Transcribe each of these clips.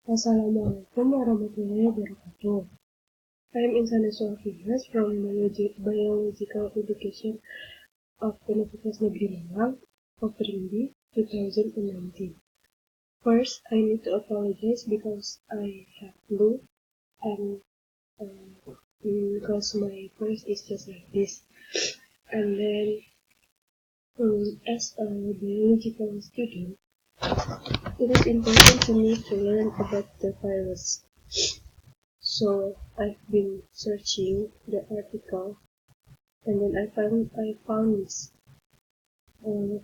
Assalamualaikum warahmatullahi wabarakatuh. I am Insanestu from Biological Education of Universitas Negeri Malang, offering B 2019. First, I need to apologize because I have flu and because my voice is just like this. And then, as a biological student, it is important to me to learn about the virus. So I've been searching the article, and then I found this uh,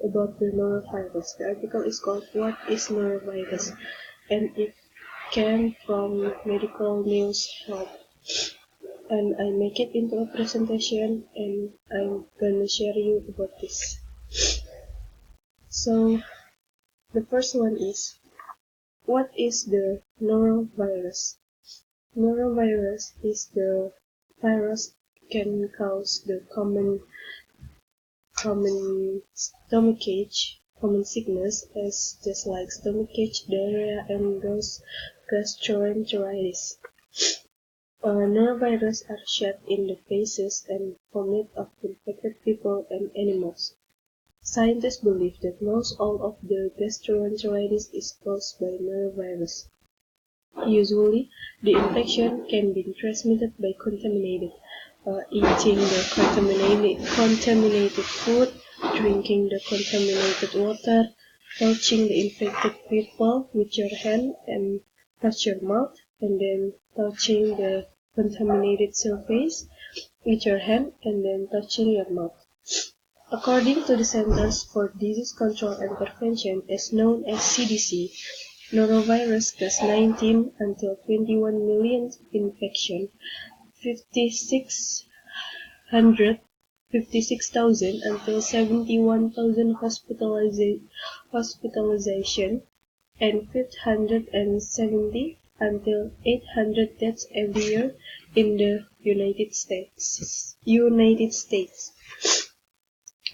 about the norovirus. The article is called "What is Norovirus?" and it came from Medical News Health. And I make it into a presentation, and I'm gonna share you about this. So the first one is, what is the norovirus? Norovirus is the virus can cause the common stomachache, common sickness as just like stomachache, diarrhea, and gastroenteritis. Norovirus are shed in the feces and vomit of infected people and animals. Scientists believe that most all of the gastroenteritis is caused by norovirus. Usually, the infection can be transmitted by eating the contaminated food, drinking the contaminated water, touching the infected people with your hand and touch your mouth, and then touching the contaminated surface with your hand and then touching your mouth. According to the Centers for Disease Control and Prevention, as known as CDC, norovirus caused 19 until 21 million infection, 56,000 until 71,000 hospitalization, and 570 until 800 deaths every year in the United States.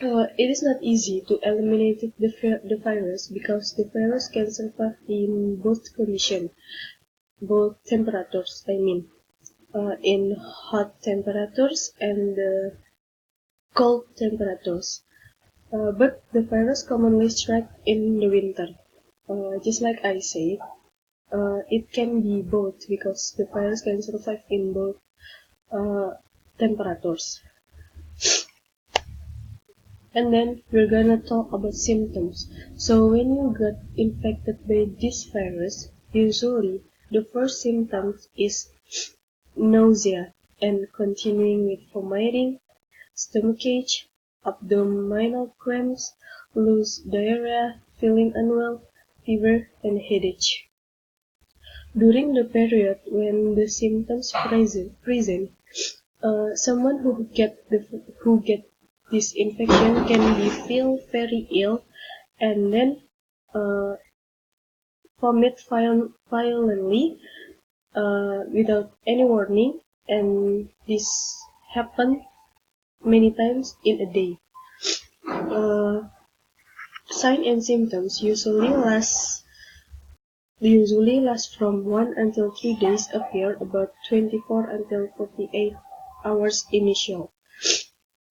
It is not easy to eliminate the virus because the virus can survive in both conditions, both temperatures, in hot temperatures and cold temperatures. But the virus commonly strikes in the winter. Just like I said, it can be both because the virus can survive in both temperatures. And then we're gonna talk about symptoms. So when you get infected by this virus, usually the first symptom is nausea and continuing with vomiting, stomachache, abdominal cramps, loose diarrhea, feeling unwell, fever, and headache. During the period when the symptoms present, someone who get this infection can feel very ill and then uh, vomit violently without any warning, and this happens many times in a day. Signs and symptoms usually last from 1 until 3 days, appear about 24 until 48 hours initial.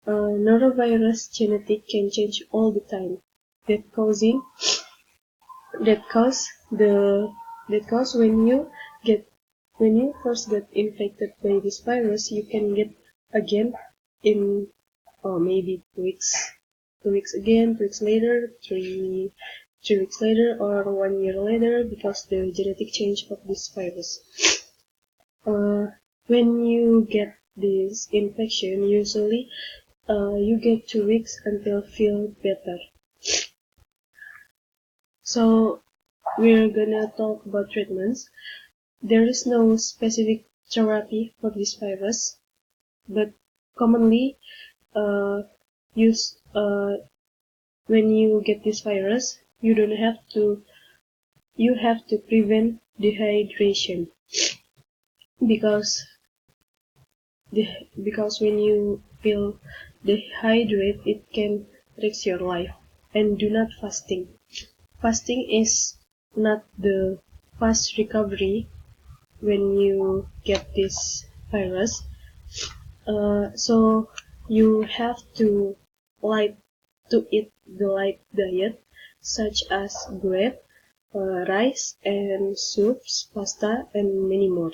Norovirus genetic can change all the time. That cause when you first get infected by this virus, you can get again in maybe 2 weeks again, 2 weeks later, 3 weeks later, or 1 year later, because the genetic change of this virus. When you get this infection, usually you get 2 weeks until feel better. So we're gonna talk about treatments. There is no specific therapy for this virus, but commonly used when you get this virus, you have to prevent dehydration because when you feel dehydrated, it can risk your life. And do not fasting. Fasting is not the fast recovery when you get this virus. So you have to eat the light diet, such as bread, rice, and soups, pasta, and many more.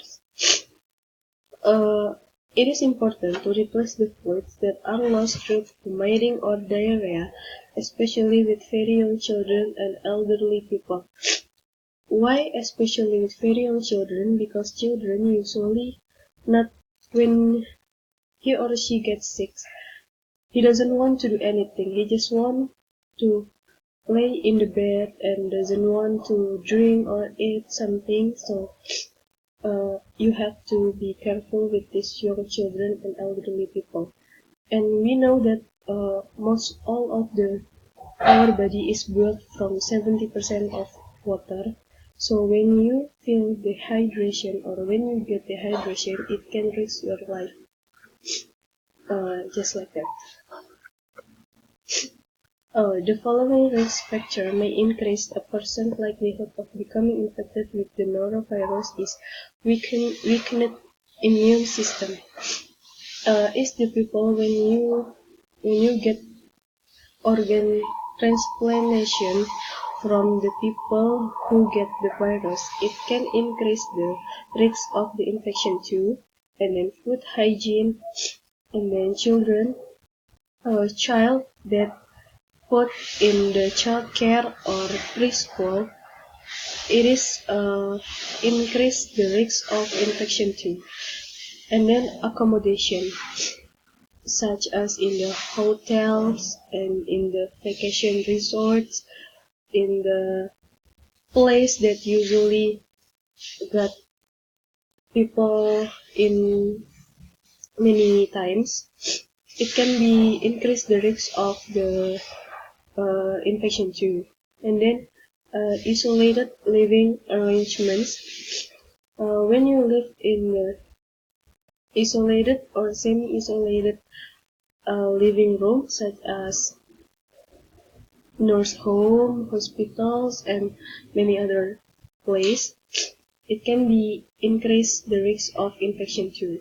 Uh, it is important to replace the foods that are lost through vomiting or diarrhea, especially with very young children and elderly people. Why especially with very young children? Because children usually not when he or she gets sick, he doesn't want to do anything. He just want to lay in the bed and doesn't want to drink or eat something. So you have to be careful with these young children and elderly people. And we know that most all of our body is built from 70% of water. So when you feel dehydration or when you get dehydration, it can risk your life. Just like that. The following risk factor may increase a person's likelihood of becoming infected with the norovirus is weakened immune system. Is the people when you get organ transplantation from the people who get the virus, it can increase the risk of the infection too. And then food hygiene, and then child that put in the child care or preschool, it is increase the risk of infection too. And then accommodation, such as in the hotels and in the vacation resorts, in the place that usually got people in many times, it can be increase the risk of the infection too. And then isolated living arrangements. When you live in isolated or semi-isolated living room, such as nurse home, hospitals, and many other places, it can be increase the risk of infection too.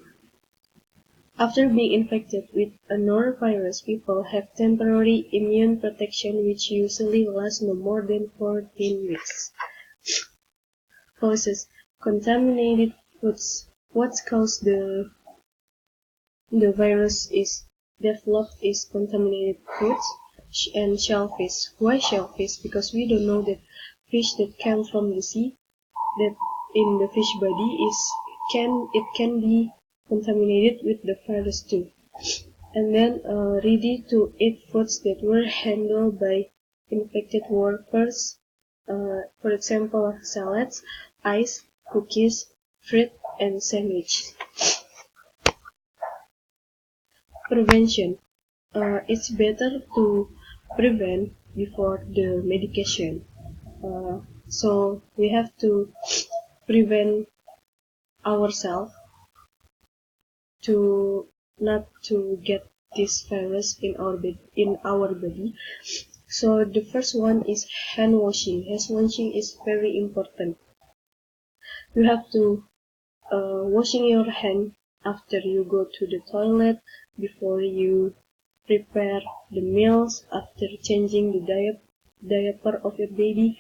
After being infected with a norovirus, people have temporary immune protection which usually lasts no more than 14 weeks. Causes: contaminated foods. What caused the virus is developed is contaminated foods and shellfish. Why shellfish? Because we don't know that fish that come from the sea, that in the fish body can be contaminated with the virus too. And then ready to eat foods that were handled by infected workers, for example salads, ice, cookies, fruit, and sandwich. Prevention. It's better to prevent before the medication. So we have to prevent ourselves to not to get this virus in our body. So the first one is hand washing. Hand washing is very important. You have to washing your hand after you go to the toilet, before you prepare the meals, after changing the diaper of your baby,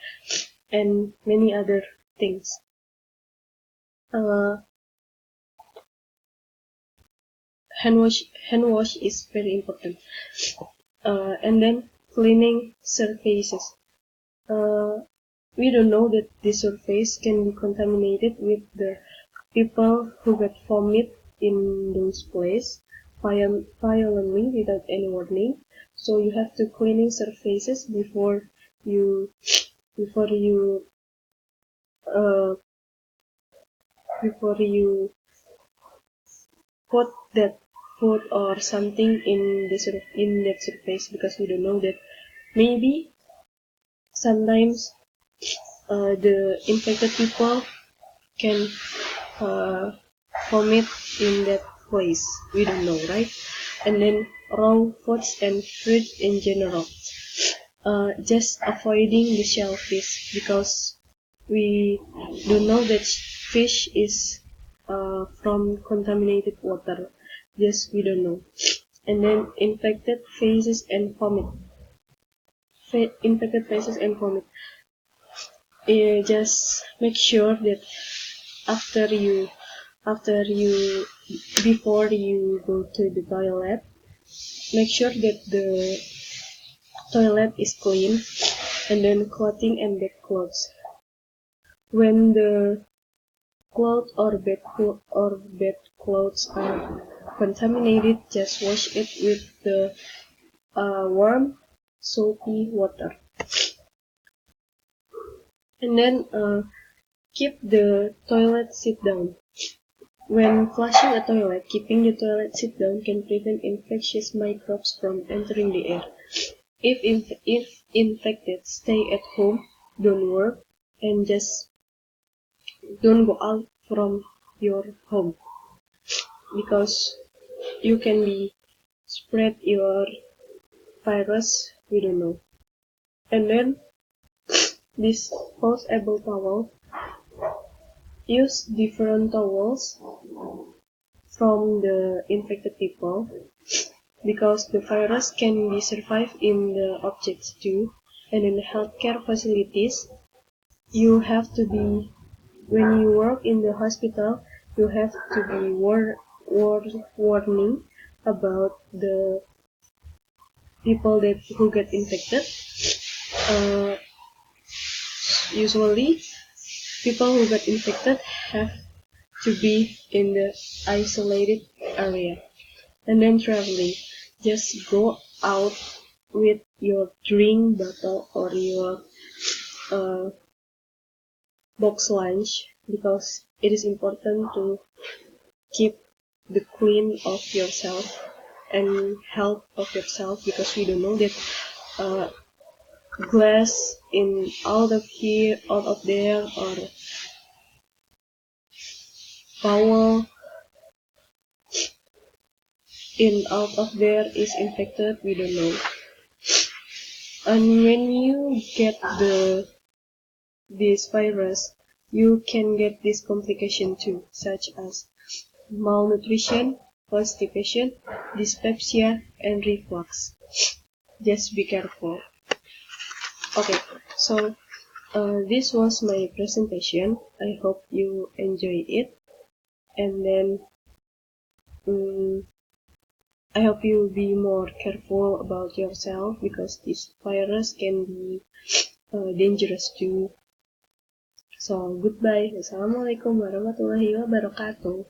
and many other things. Hand wash is very important. And then cleaning surfaces. We don't know that the surface can be contaminated with the people who got vomit in those places violently without any warning. So you have to cleaning surfaces before you uh, before you put that food or something in that surface, because we don't know that maybe sometimes the infected people can vomit in that place. We don't know, right? And then raw foods and fruit in general. Just avoiding the shellfish, because We don't know that fish is from contaminated water. Just we don't know. And then infected faces and vomit. Infected faces and vomit. Just make sure that after you before you go to the toilet, make sure that the toilet is clean, and then clothing and bed clothes. When the clothes or bed clothes are contaminated, just wash it with the warm soapy water. And then keep the toilet seat down. When flushing a toilet, keeping the toilet seat down can prevent infectious microbes from entering the air. If infected, stay at home, don't work, and just don't go out from your home, because you can be spread your virus, we don't know. And then disposable towel. Use different towels from the infected people, because the virus can be survive in the objects too. And in the healthcare facilities, you have to be, when you work in the hospital, you have to be warning about the people who get infected. Usually, people who get infected have to be in the isolated area. And then traveling, just go out with your drink bottle or your box lunch, because it is important to keep the clean of yourself and health of yourself, because we don't know that glass in out of here, out of there, or bowel in out of there is infected, we don't know. And when you get this virus, you can get this complication too, such as malnutrition, constipation, dyspepsia, and reflux. Just be careful. Okay, so this was my presentation. I hope you enjoyed it, and then I hope you be more careful about yourself, because this virus can be dangerous too. So goodbye. Assalamualaikum warahmatullahi wabarakatuh.